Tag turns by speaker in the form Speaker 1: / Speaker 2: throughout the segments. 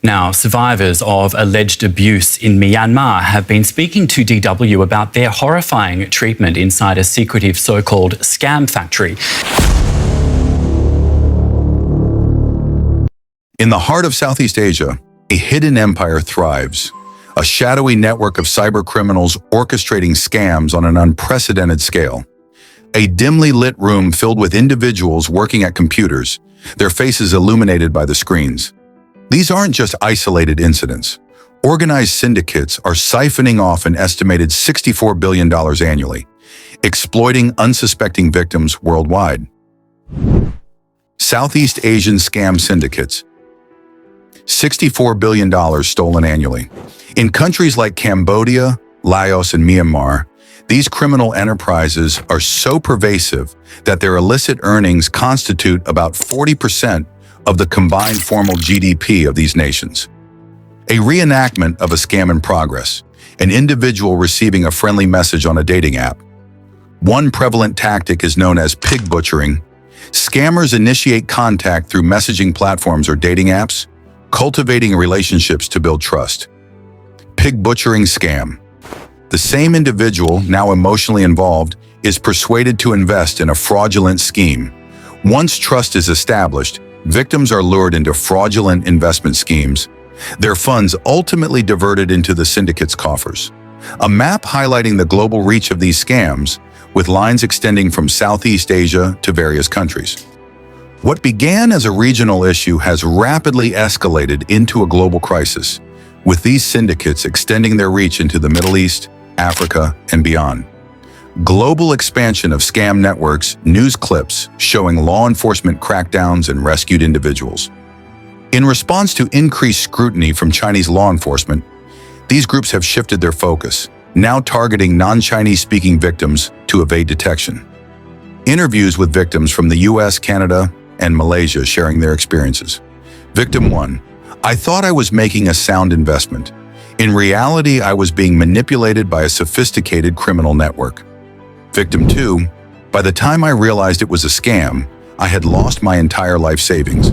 Speaker 1: Now, survivors of alleged abuse in Myanmar have been speaking to DW about their horrifying treatment inside a secretive so-called scam factory.
Speaker 2: In the heart of Southeast Asia, a hidden empire thrives, a shadowy network of cybercriminals orchestrating scams on an unprecedented scale. A dimly lit room filled with individuals working at computers, their faces illuminated by the screens. These aren't just isolated incidents. Organized syndicates are siphoning off an estimated $64 billion annually, exploiting unsuspecting victims worldwide. Southeast Asian scam syndicates. $64 billion stolen annually. In countries like Cambodia, Laos, and Myanmar, these criminal enterprises are so pervasive that their illicit earnings constitute about 40% of the combined formal GDP of these nations. A reenactment of a scam in progress, an individual receiving a friendly message on a dating app. One prevalent tactic is known as pig butchering. Scammers initiate contact through messaging platforms or dating apps, cultivating relationships to build trust. Pig butchering scam. The same individual, now emotionally involved, is persuaded to invest in a fraudulent scheme. Once trust is established, victims are lured into fraudulent investment schemes, their funds ultimately diverted into the syndicate's coffers. A map highlighting the global reach of these scams, with lines extending from Southeast Asia to various countries. What began as a regional issue has rapidly escalated into a global crisis, with these syndicates extending their reach into the Middle East, Africa, and beyond. Global expansion of scam networks, news clips showing law enforcement crackdowns and rescued individuals. In response to increased scrutiny from Chinese law enforcement, these groups have shifted their focus, now targeting non-Chinese speaking victims to evade detection. Interviews with victims from the US, Canada, and Malaysia sharing their experiences. Victim 1. I thought I was making a sound investment. In reality, I was being manipulated by a sophisticated criminal network. Victim 2. By the time I realized it was a scam, I had lost my entire life savings.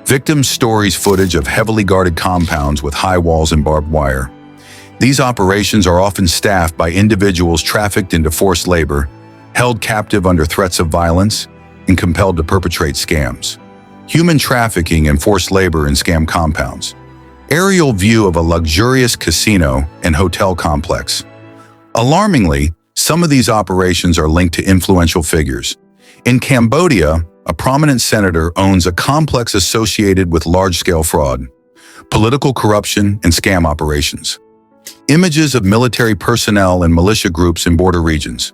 Speaker 2: Victims' stories footage of heavily guarded compounds with high walls and barbed wire. These operations are often staffed by individuals trafficked into forced labor, held captive under threats of violence, and compelled to perpetrate scams. Human trafficking and forced labor in scam compounds. Aerial view of a luxurious casino and hotel complex. Alarmingly, some of these operations are linked to influential figures. In Cambodia, a prominent senator owns a complex associated with large-scale fraud, political corruption, and scam operations. Images of military personnel and militia groups in border regions.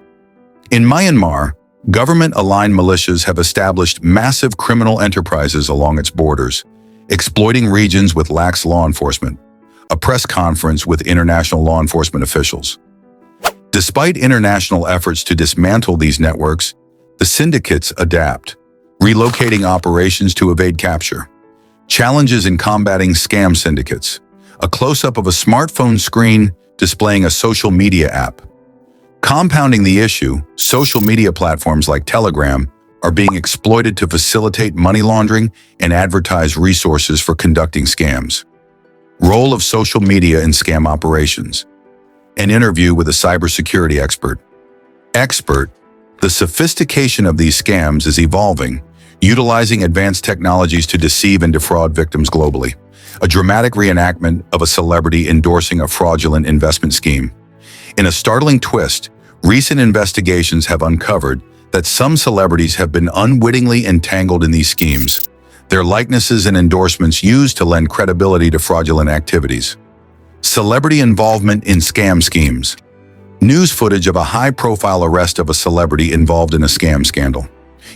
Speaker 2: In Myanmar, government-aligned militias have established massive criminal enterprises along its borders, exploiting regions with lax law enforcement. A press conference with international law enforcement officials. Despite international efforts to dismantle these networks, the syndicates adapt, relocating operations to evade capture. Challenges in combating scam syndicates. A close-up of a smartphone screen displaying a social media app. Compounding the issue, social media platforms like Telegram are being exploited to facilitate money laundering and advertise resources for conducting scams. Role of social media in scam operations. An interview with a cybersecurity expert. The sophistication of these scams is evolving, utilizing advanced technologies to deceive and defraud victims globally. A dramatic reenactment of a celebrity endorsing a fraudulent investment scheme. In a startling twist, recent investigations have uncovered that some celebrities have been unwittingly entangled in these schemes, their likenesses and endorsements used to lend credibility to fraudulent activities. Celebrity involvement in scam schemes. News footage of a high-profile arrest of a celebrity involved in a scam scandal.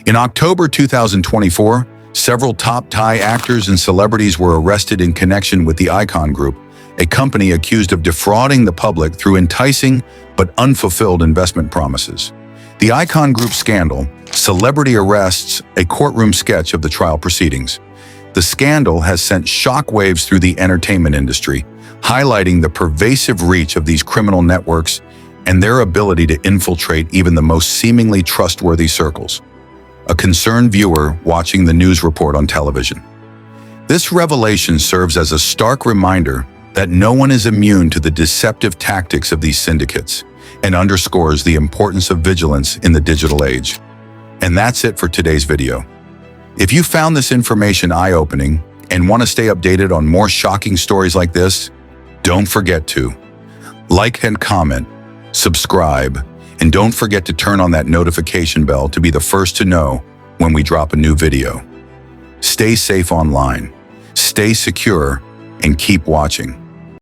Speaker 2: In October 2024, several top Thai actors and celebrities were arrested in connection with the Icon Group, a company accused of defrauding the public through enticing but unfulfilled investment promises. The Icon Group scandal, celebrity arrests, a courtroom sketch of the trial proceedings. The scandal has sent shockwaves through the entertainment industry, highlighting the pervasive reach of these criminal networks and their ability to infiltrate even the most seemingly trustworthy circles. A concerned viewer watching the news report on television. This revelation serves as a stark reminder that no one is immune to the deceptive tactics of these syndicates and underscores the importance of vigilance in the digital age. And that's it for today's video. If you found this information eye-opening and want to stay updated on more shocking stories like this, don't forget to like and comment, subscribe, and don't forget to turn on that notification bell to be the first to know when we drop a new video. Stay safe online, stay secure, and keep watching.